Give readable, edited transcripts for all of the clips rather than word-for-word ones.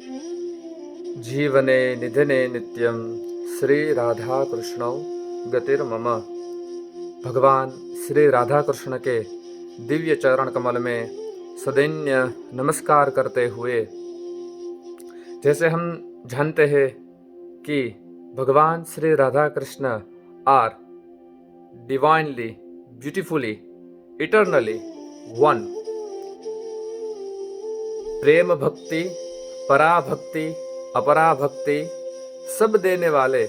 जीवने निधने नित्यं श्री राधा कृष्णौ गतिर्मम। भगवान श्री राधा कृष्ण के दिव्य चरण कमल में सदैन्य नमस्कार करते हुए, जैसे हम जानते हैं कि भगवान Shri Radha Krishna are divinely, beautifully, eternally one. प्रेम भक्ति, पराभक्ति, अपराभक्ति सब देने वाले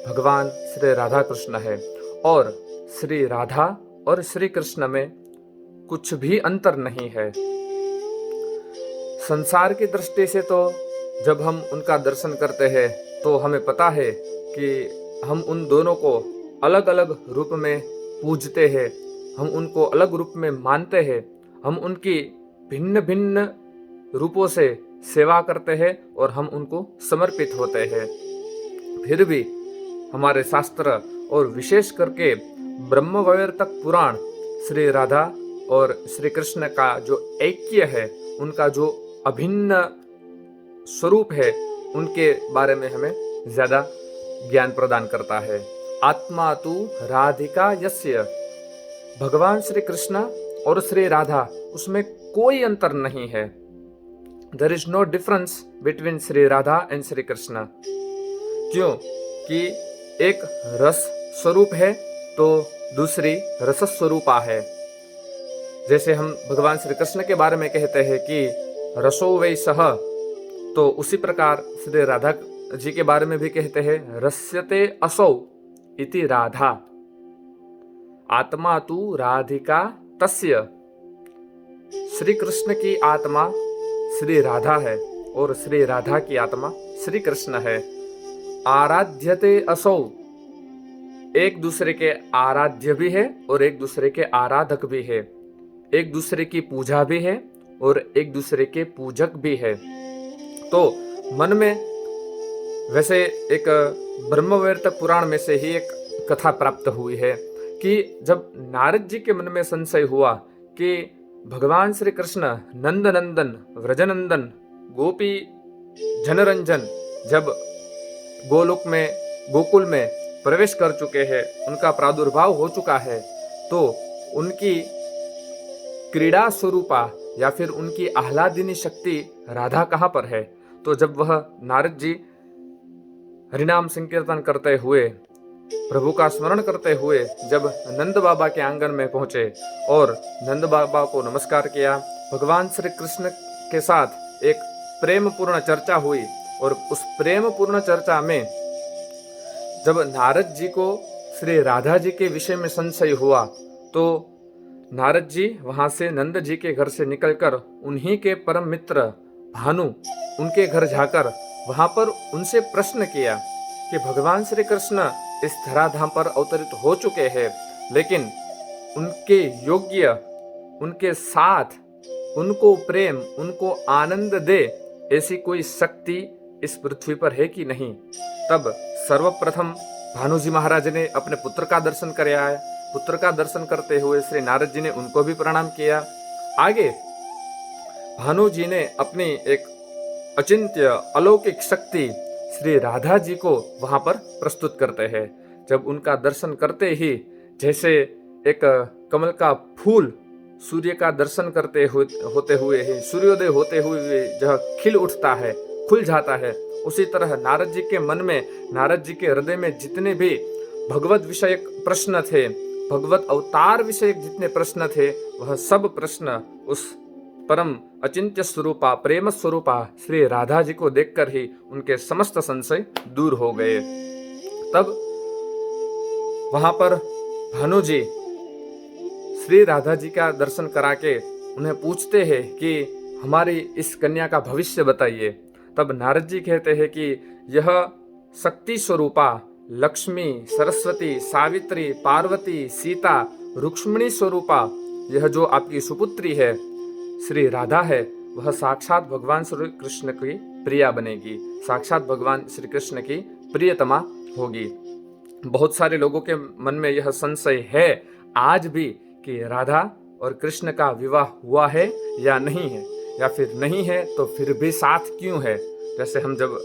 भगवान श्री राधा कृष्ण है। और श्री राधा और श्री कृष्ण में कुछ भी अंतर नहीं है। संसार की दृष्टि से तो जब हम उनका दर्शन करते हैं तो हमें पता है कि हम उन दोनों को अलग अलग रूप में पूजते हैं, हम उनको अलग रूप में मानते हैं, हम उनकी भिन्न भिन्न रूपों से सेवा करते हैं और हम उनको समर्पित होते हैं। फिर भी हमारे शास्त्र और विशेष करके ब्रह्मवैवर्तक पुराण श्री राधा और श्री कृष्ण का जो ऐक्य है, उनका जो अभिन्न स्वरूप है, उनके बारे में हमें ज्यादा ज्ञान प्रदान करता है। आत्मा तु राधिका यस्य, भगवान श्री कृष्ण और श्री राधा उसमें कोई अंतर नहीं है। There is no difference between Shri Radha and Shri Krishna. क्यों? कि एक रस स्वरूप है तो दूसरी रस स्वरूपा है। जैसे हम भगवान श्री कृष्ण के बारे में कहते हैं कि रसो वै सह, तो उसी प्रकार श्री राधा जी के बारे में भी कहते हैं रस्यते असौ इति राधा। आत्मा तु राधिका तस्य, श्री कृष्ण की आत्मा श्री राधा है और श्री राधा की आत्मा श्री कृष्ण है। आराध्यते असौ, एक दूसरे के आराध्य भी है और एक दूसरे के आराधक भी है, एक दूसरे की पूजा भी है और एक दूसरे के पूजक भी है। तो मन में वैसे एक ब्रह्मवैवर्तक पुराण में से ही एक कथा प्राप्त हुई है कि जब नारद जी के मन में संशय हुआ कि भगवान श्री कृष्ण नंद नंदन, व्रजनंदन, गोपी जनरंजन जब गोलोक में, गोकुल में प्रवेश कर चुके हैं, उनका प्रादुर्भाव हो चुका है, तो उनकी क्रीड़ा स्वरूपा या फिर उनकी आह्लादिनी शक्ति राधा कहाँ पर है। तो जब वह नारद जी हरिनाम संकीर्तन करते हुए, प्रभु का स्मरण करते हुए जब नंद बाबा के आंगन में पहुंचे और नंद बाबा को नमस्कार किया, भगवान श्री कृष्ण के साथ एक प्रेम पूर्ण चर्चा हुई। और उस प्रेम पूर्ण चर्चा में जब नारद जी को श्री राधा जी के विषय में संशय हुआ तो नारद जी वहां से नंद जी के घर से निकलकर उन्हीं के परम मित्र भानु, उनके घर जाकर वहां पर उनसे प्रश्न किया कि भगवान श्री कृष्ण इस धराधाम पर अवतरित हो चुके हैं, लेकिन उनके योग्य, उनके साथ, उनको प्रेम, उनको आनंद दे ऐसी कोई शक्ति इस पृथ्वी पर है कि नहीं। तब सर्वप्रथम भानुजी महाराज ने अपने पुत्र का दर्शन कराया है। पुत्र का दर्शन करते हुए श्री नारद जी ने उनको भी प्रणाम किया। आगे भानु जी ने अपनी एक अचिंत्य अलौकिक शक्ति श्री राधा जी को वहां पर प्रस्तुत करते हैं। जब उनका दर्शन करते ही जैसे एक कमल का फूल सूर्य का दर्शन करते होते हुए ही, सूर्योदय होते हुए जहाँ खिल उठता है, खुल जाता है, उसी तरह नारद जी के मन में, नारद जी के हृदय में जितने भी भगवत विषयक प्रश्न थे, भगवत अवतार विषयक जितने प्रश्न थे, वह सब प्रश्न उस परम अचिंत्य स्वरूपा, प्रेम स्वरूपा श्री राधा जी को देखकर ही उनके समस्त संशय दूर हो गए। तब वहां पर भानु जी श्री राधा जी का दर्शन करा के उन्हें पूछते हैं कि हमारी इस कन्या का भविष्य बताइए। तब नारद जी कहते हैं कि यह शक्ति स्वरूपा लक्ष्मी, सरस्वती, सावित्री, पार्वती, सीता, रुक्मिणी स्वरूपा यह जो आपकी सुपुत्री है श्री राधा है, वह साक्षात भगवान श्री कृष्ण की प्रिया बनेगी, साक्षात भगवान श्री कृष्ण की प्रियतमा होगी। बहुत सारे लोगों के मन में यह संशय है आज भी कि राधा और कृष्ण का विवाह हुआ है या नहीं है, या फिर नहीं है तो फिर भी साथ क्यों है। जैसे हम जब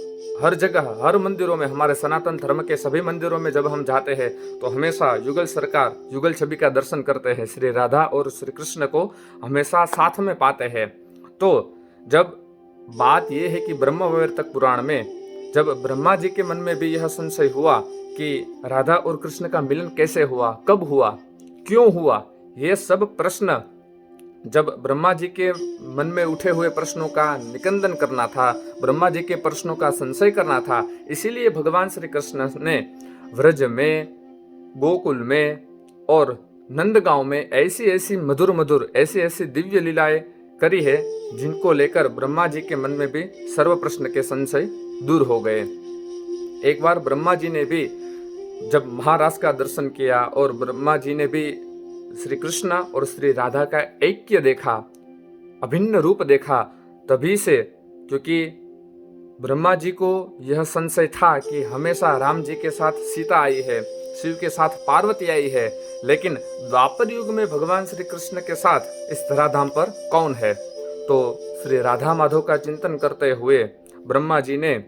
हर जगह, हर मंदिरों में, हमारे सनातन धर्म के सभी मंदिरों में जब हम जाते हैं तो हमेशा युगल सरकार, युगल छवि का दर्शन करते हैं। श्री राधा और श्री कृष्ण को हमेशा साथ में पाते हैं। तो जब बात यह है कि ब्रह्मवैवर्तक पुराण में जब ब्रह्मा जी के मन में भी यह संशय हुआ कि राधा और कृष्ण का मिलन कैसे हुआ, कब हुआ, क्यों हुआ, ये सब प्रश्न जब ब्रह्मा जी के मन में उठे हुए प्रश्नों का निकंदन करना था, ब्रह्मा जी के प्रश्नों का संशय करना था, इसीलिए भगवान श्री कृष्ण ने व्रज में, गोकुल में और नंदगांव में ऐसी ऐसी मधुर मधुर, ऐसी ऐसी दिव्य लीलाएं करी है जिनको लेकर ब्रह्मा जी के मन में भी सर्व प्रश्न के संशय दूर हो गए। एक बार ब्रह्मा जी ने भी जब महाराज का दर्शन किया और ब्रह्मा जी ने भी श्री कृष्ण और श्री राधा का ऐक्य देखा, अभिन्न रूप देखा, तभी से, क्योंकि ब्रह्मा जी को यह संशय था कि हमेशा राम जी के साथ सीता आई है, शिव के साथ पार्वती आई है, लेकिन द्वापर युग में भगवान श्री कृष्ण के साथ इस धराधाम पर कौन है। तो श्री राधा माधव का चिंतन करते हुए ब्रह्मा जी ने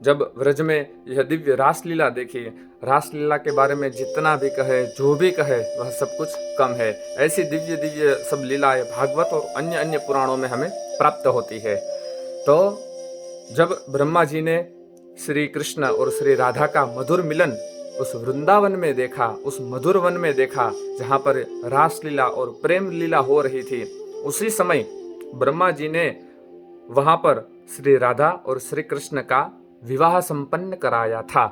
जब व्रज में यह दिव्य रासलीला देखी, रासलीला के बारे में जितना भी कहे, जो भी कहे, वह सब कुछ कम है। ऐसी दिव्य दिव्य सब लीलाएं भागवत और अन्य अन्य पुराणों में हमें प्राप्त होती है। तो जब ब्रह्मा जी ने श्री कृष्ण और श्री राधा का मधुर मिलन उस वृंदावन में देखा, उस मधुर वन में देखा जहाँ पर रासलीला और प्रेम लीला हो रही थी, उसी समय ब्रह्मा जी ने वहाँ पर श्री राधा और श्री कृष्ण का विवाह संपन्न कराया था।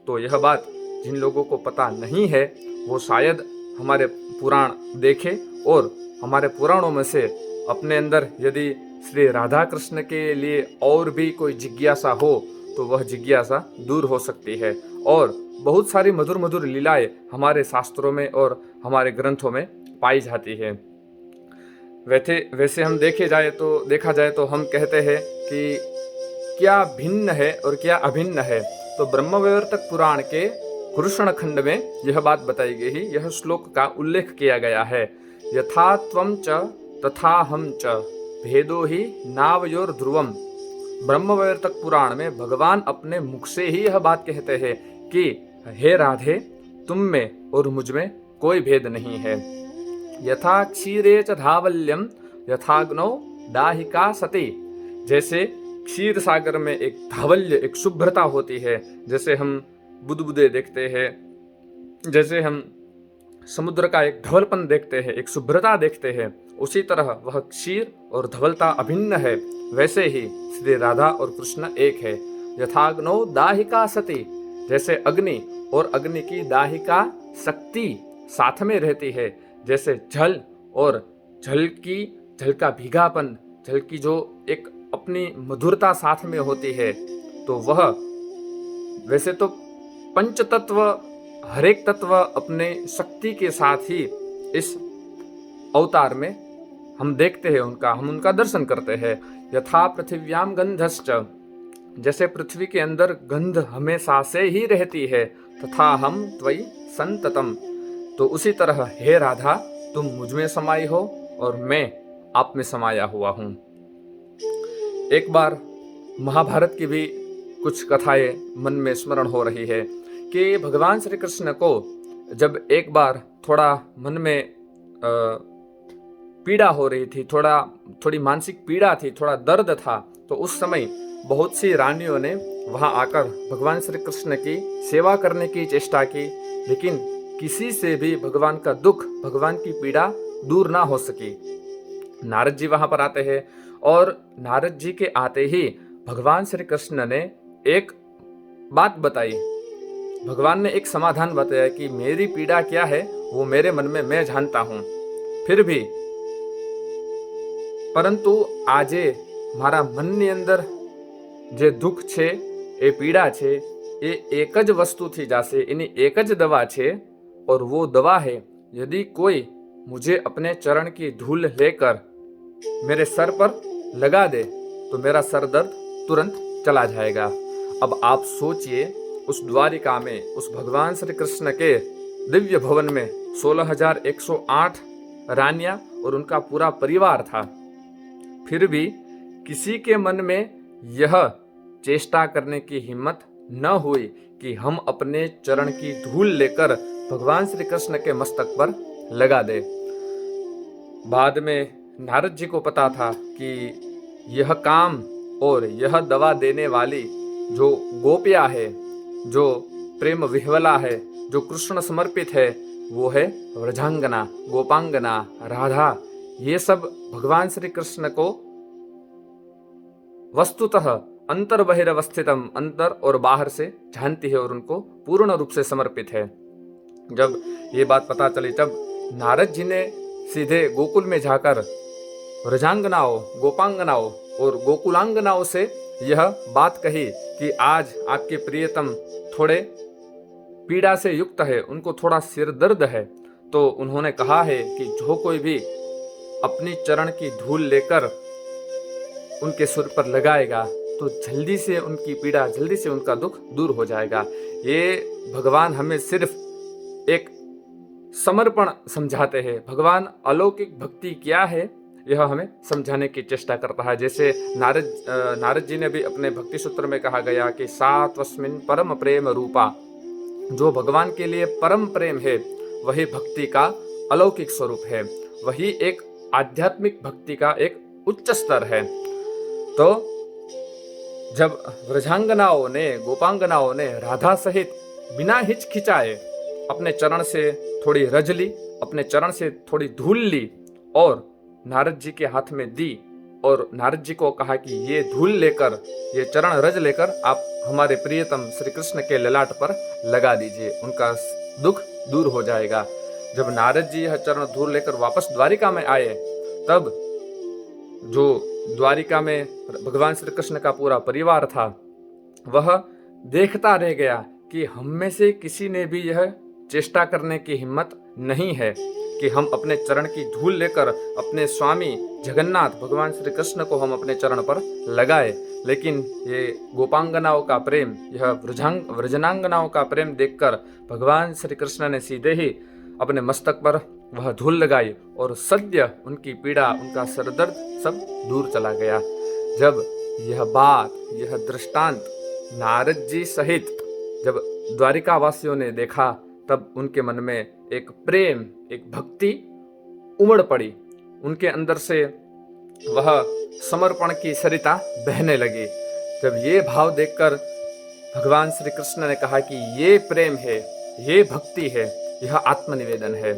तो यह बात जिन लोगों को पता नहीं है वो शायद हमारे पुराण देखे और हमारे पुराणों में से अपने अंदर यदि श्री राधा कृष्ण के लिए और भी कोई जिज्ञासा हो तो वह जिज्ञासा दूर हो सकती है। और बहुत सारी मधुर मधुर लीलाएं हमारे शास्त्रों में और हमारे ग्रंथों में पाई जाती है। वैसे हम देखा जाए तो हम कहते हैं कि क्या भिन्न है और क्या अभिन्न है। तो ब्रह्मवैवर्तक पुराण के कृष्ण खंड में यह बात बताई गई है, यह श्लोक का उल्लेख किया गया है। यथा त्वं च तथा हम च भेदो ही नावयोर ध्रुवम। ब्रह्मवैवर्तक पुराण में भगवान अपने मुख से ही यह बात कहते हैं कि हे राधे, तुम में और मुझ में कोई भेद नहीं है। यथा क्षीरे च धावल्यम यथाग्नौ दाहिका सती। जैसे क्षीर सागर में एक धावल्य, एक शुभ्रता होती है, जैसे हम बुदबुदे देखते हैं, जैसे हम समुद्र का एक धवलपन देखते हैं, एक शुभ्रता देखते हैं, उसी तरह वह क्षीर और धवलता अभिन्न है। वैसे ही श्री राधा और कृष्ण एक है। यथाग्नौ दाहिका सती, जैसे अग्नि और अग्नि की दाहिका शक्ति साथ में रहती है, जैसे जल और जल का भीगापन, जल की जो एक अपनी मधुरता साथ में होती है, तो वह वैसे तो पंच तत्व, हर एक तत्व अपने शक्ति के साथ ही इस अवतार में हम देखते हैं, हम उनका दर्शन करते हैं। यथा पृथिव्याम गंधश्च, जैसे पृथ्वी के अंदर गंध हमेशा से ही रहती है, तथा हम त्वयि संततम। तो उसी तरह हे राधा, तुम मुझ में समाई हो और मैं आप में समाया हुआ हूँ। एक बार महाभारत की भी कुछ कथाएं मन में स्मरण हो रही है कि भगवान श्री कृष्ण को जब एक बार थोड़ा मन में पीड़ा हो रही थी, थोड़ी मानसिक पीड़ा थी, थोड़ा दर्द था, तो उस समय बहुत सी रानियों ने वहां आकर भगवान श्री कृष्ण की सेवा करने की चेष्टा की, लेकिन किसी से भी भगवान का दुख, भगवान की पीड़ा दूर ना हो सकी। नारद जी वहां पर आते हैं और नारद जी के आते ही भगवान श्री कृष्ण ने एक बात बताई, भगवान ने एक समाधान बताया कि मेरी पीड़ा क्या है वो मेरे मन में मैं जानता हूं, फिर भी परंतु आजे मारा मननी अंदर जे दुख छे, ए पीड़ा छे, ए एक ज वस्तु थी जासे, एनी एक ज दवा छे, और वो दवा है यदि कोई मुझे अपने चरण की धूल लेकर मेरे सर पर लगा दे तो मेरा सर दर्द तुरंत चला जाएगा। अब आप सोचिए, उस द्वारिका में, उस भगवान श्री कृष्ण के दिव्य भवन में 16,108 रानियां और उनका पूरा परिवार था, फिर भी किसी के मन में यह चेष्टा करने की हिम्मत न हुई कि हम अपने चरण की धूल लेकर भगवान श्री कृष्ण के मस्तक पर लगा दे। बाद में नारद जी को पता था कि यह काम और यह दवा देने वाली जो गोपिया है, जो प्रेम विह्वला है, जो कृष्ण समर्पित है, वो है व्रजांगना, गोपांगना, राधा। ये सब भगवान श्री कृष्ण को वस्तुतः अंतर बहिरवस्थितम, अंतर और बाहर से जानती है और उनको पूर्ण रूप से समर्पित है। जब ये बात पता चली तब नारद जी ने सीधे गोकुल में जाकर व्रजांगनाओं, गोपांगनाओं और गोकुलांगनाओं से यह बात कही कि आज आपके प्रियतम थोड़े पीड़ा से युक्त है, उनको थोड़ा सिर दर्द है। तो उन्होंने कहा है कि जो कोई भी अपनी चरण की धूल लेकर उनके सिर पर लगाएगा तो जल्दी से उनकी पीड़ा, जल्दी से उनका दुख दूर हो जाएगा। ये भगवान हमें सिर्फ एक समर्पण समझाते हैं। भगवान अलौकिक भक्ति क्या है यह हमें समझाने की चेष्टा कर रहा है। जैसे नारद जी ने भी अपने भक्ति सूत्र में कहा गया कि सात्वस्मिन् परम प्रेम रूपा, जो भगवान के लिए परम प्रेम है वही भक्ति का अलौकिक स्वरूप है, वही एक आध्यात्मिक भक्ति का एक उच्च स्तर है। तो जब व्रजांगनाओं ने, गोपांगनाओं ने राधा सहित बिना हिचकिचाए अपने चरण से थोड़ी रज ली, अपने चरण से थोड़ी धूल ली और नारद जी के हाथ में दी और नारद जी को कहा कि ये धूल लेकर, ये चरण रज लेकर आप हमारे प्रियतम श्री कृष्ण के ललाट पर लगा दीजिए, उनका दुख दूर हो जाएगा। जब नारद जी यह चरण धूल लेकर वापस द्वारिका में आए तब जो द्वारिका में भगवान श्री कृष्ण का पूरा परिवार था वह देखता रह गया कि हम में से किसी ने भी यह चेष्टा करने की हिम्मत नहीं है कि हम अपने चरण की धूल लेकर अपने स्वामी जगन्नाथ भगवान श्री कृष्ण को हम अपने चरण पर लगाए। लेकिन ये गोपांगनाओं का प्रेम, यह व्रजनांगनाओं का प्रेम देखकर भगवान श्री कृष्ण ने सीधे ही अपने मस्तक पर वह धूल लगाई और सद्य उनकी पीड़ा, उनका सरदर्द सब दूर चला गया। जब यह बात, यह दृष्टांत नारद जी सहित जब द्वारिका वासियों ने देखा तब उनके मन में एक प्रेम, एक भक्ति उमड़ पड़ी। उनके अंदर से वह समर्पण की सरिता बहने लगी। जब ये भाव देखकर भगवान श्री कृष्ण ने कहा कि ये प्रेम है, ये भक्ति है, यह आत्मनिवेदन है।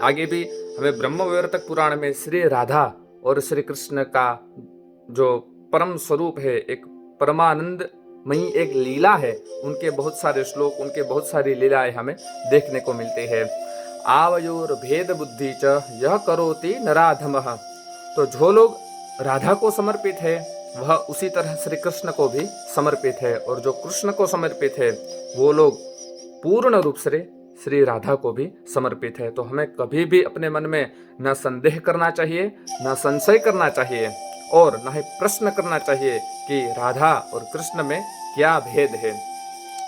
आगे भी हमें ब्रह्मवैवर्तक पुराण में श्री राधा और श्री कृष्ण का जो परम स्वरूप है, एक परमानंदमयी एक लीला है, उनके बहुत सारे श्लोक, उनके बहुत सारी लीलाएं हमें देखने को मिलती है। आवयोर भेद बुद्धि च यह करोति नराधमः। तो जो लोग राधा को समर्पित है वह उसी तरह श्री कृष्ण को भी समर्पित है, और जो कृष्ण को समर्पित है वो लोग पूर्ण रूप से श्री राधा को भी समर्पित है। तो हमें कभी भी अपने मन में न संदेह करना चाहिए, न संशय करना चाहिए और न ही प्रश्न करना चाहिए कि राधा और कृष्ण में क्या भेद है,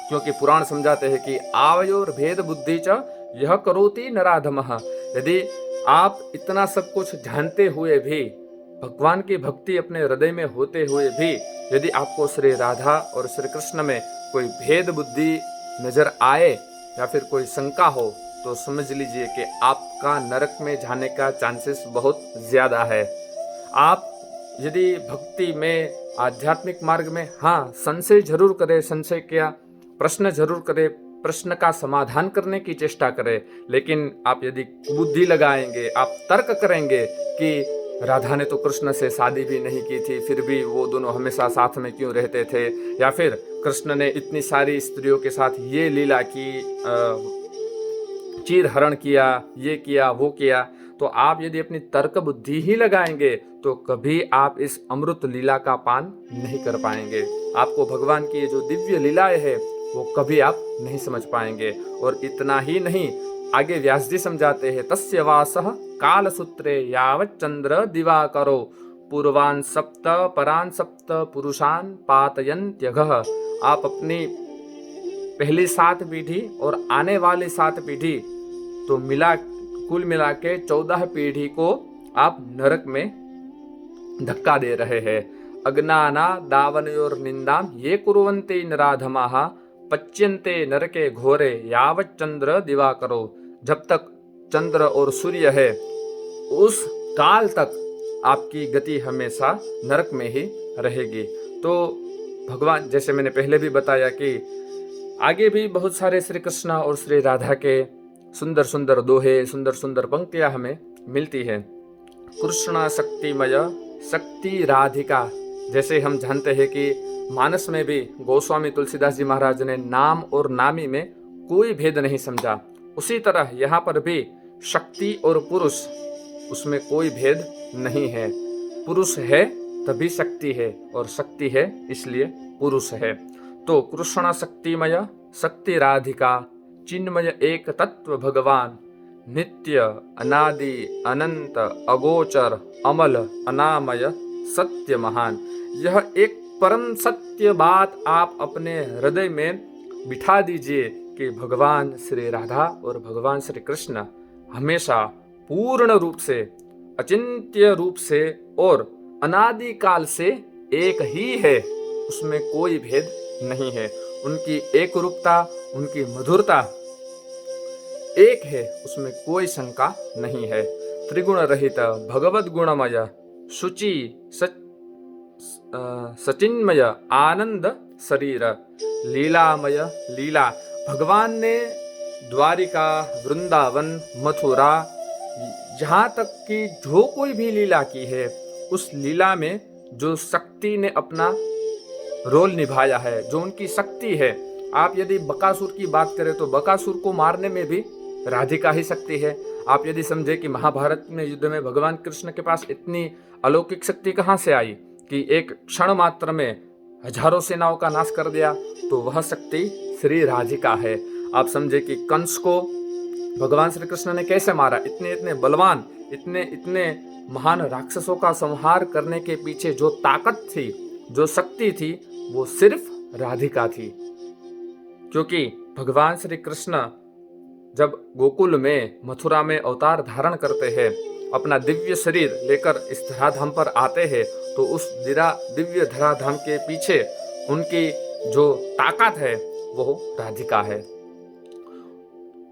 क्योंकि पुराण समझाते हैं कि आवयोर भेद बुद्धि च यह करोति नराधमः। यदि आप इतना सब कुछ जानते हुए भी, भगवान की भक्ति अपने हृदय में होते हुए भी, यदि आपको श्री राधा और श्री कृष्ण में कोई भेद बुद्धि नजर आए या फिर कोई शंका हो तो समझ लीजिए कि आपका नरक में जाने का चांसेस बहुत ज्यादा है। आप यदि भक्ति में, आध्यात्मिक मार्ग में संशय जरूर करें, संशय क्या, प्रश्न जरूर करें, प्रश्न का समाधान करने की चेष्टा करें, लेकिन आप यदि बुद्धि लगाएंगे, आप तर्क करेंगे कि राधा ने तो कृष्ण से शादी भी नहीं की थी, फिर भी वो दोनों हमेशा साथ में क्यों रहते थे, या फिर कृष्ण ने इतनी सारी स्त्रियों के साथ ये लीला की, चीर हरण किया, ये किया, वो किया, तो आप यदि अपनी तर्क बुद्धि ही लगाएंगे तो कभी आप इस अमृत लीला का पान नहीं कर पाएंगे। आपको भगवान की ये जो दिव्य लीलाएं है वो कभी आप नहीं समझ पाएंगे। और इतना ही नहीं, आगे व्यास जी समझाते हैं, तस्य वासः काल सूत्रे यावत् चंद्र दिवाकरो पूर्वान सप्त परान सप्त पुरुषान पातयन्त्यघः। आप अपनी पहली 7 पीढ़ी और आने वाली 7 पीढ़ी तो कुल मिला के 14 पीढ़ी को आप नरक में धक्का दे रहे हैं। अज्ञाना दावनयोर निंदाम ये कुर्वन्ते नराधमाः पच्यन्ते नरके घोरे यावत् चंद्र दिवाकरो। जब तक चंद्र और सूर्य है उस काल तक आपकी गति हमेशा नरक में ही रहेगी। तो भगवान, जैसे मैंने पहले भी बताया कि आगे भी बहुत सारे श्री कृष्ण और श्री राधा के सुंदर सुंदर दोहे, सुंदर सुंदर पंक्तियां हमें मिलती है। कृष्ण शक्तिमय शक्ति राधिका, जैसे हम जानते हैं कि मानस में भी गोस्वामी तुलसीदास जी महाराज ने नाम और नामी में कोई भेद नहीं समझा, उसी तरह यहाँ पर भी शक्ति और पुरुष, उसमें कोई भेद नहीं है। पुरुष है तभी शक्ति है, और शक्ति है इसलिए पुरुष है। तो कृष्ण शक्तिमय शक्ति राधिका चिन्मय एक तत्व भगवान नित्य अनादि अनंत अगोचर अमल अनामय सत्य महान। यह एक परम सत्य बात आप अपने हृदय में बिठा दीजिए कि भगवान श्री राधा और भगवान श्री कृष्ण हमेशा पूर्ण रूप से, अचिंत्य रूप से और अनादि काल से एक ही है, उसमें कोई भेद नहीं है। उनकी एक रूपता, उनकी मधुरता एक है, उसमें कोई शंका नहीं है। त्रिगुण रहित भगवद गुणमय शुचि सचिन्मय आनंद शरीर लीलामय लीला। भगवान ने द्वारिका, वृंदावन, मथुरा, जहाँ तक कि जो कोई भी लीला की है, उस लीला में जो शक्ति ने अपना रोल निभाया है, जो उनकी शक्ति है। आप यदि बकासुर की बात करें तो बकासुर को मारने में भी राधिका ही शक्ति है। आप यदि समझे कि महाभारत में युद्ध में भगवान कृष्ण के पास इतनी अलौकिक शक्ति कहाँ से आई कि एक क्षण मात्र में हजारों सेनाओं का नाश कर दिया, तो वह शक्ति श्री राधिका है। आप समझे कि कंस को भगवान श्री कृष्ण ने कैसे मारा, इतने इतने बलवान, इतने इतने महान राक्षसों का संहार करने के पीछे जो ताकत थी, जो शक्ति थी, वो सिर्फ राधिका थी। क्योंकि भगवान श्री कृष्ण जब गोकुल में, मथुरा में अवतार धारण करते हैं, अपना दिव्य शरीर लेकर इस धराधाम पर आते हैं, तो उस दिव्य धराधाम के पीछे उनकी जो ताकत है वो राधिका है।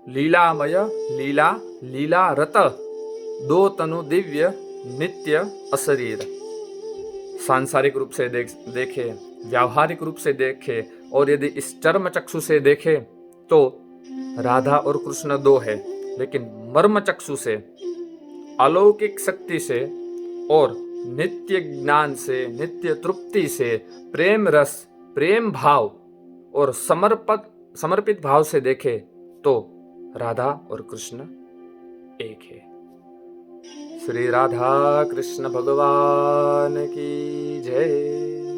लीलामय लीला लीला रत दो तनु दिव्य नित्य अशरीर। सांसारिक रूप से देखे, व्यावहारिक रूप से देखे, और यदि इस चर्म चक्षु से देखे तो राधा और कृष्ण दो है, लेकिन मर्म चक्षु से, अलौकिक शक्ति से और नित्य ज्ञान से, नित्य तृप्ति से, प्रेम रस, प्रेम भाव और समर्पित भाव से देखे तो राधा और कृष्ण एक है। श्री राधा कृष्ण भगवान की जय।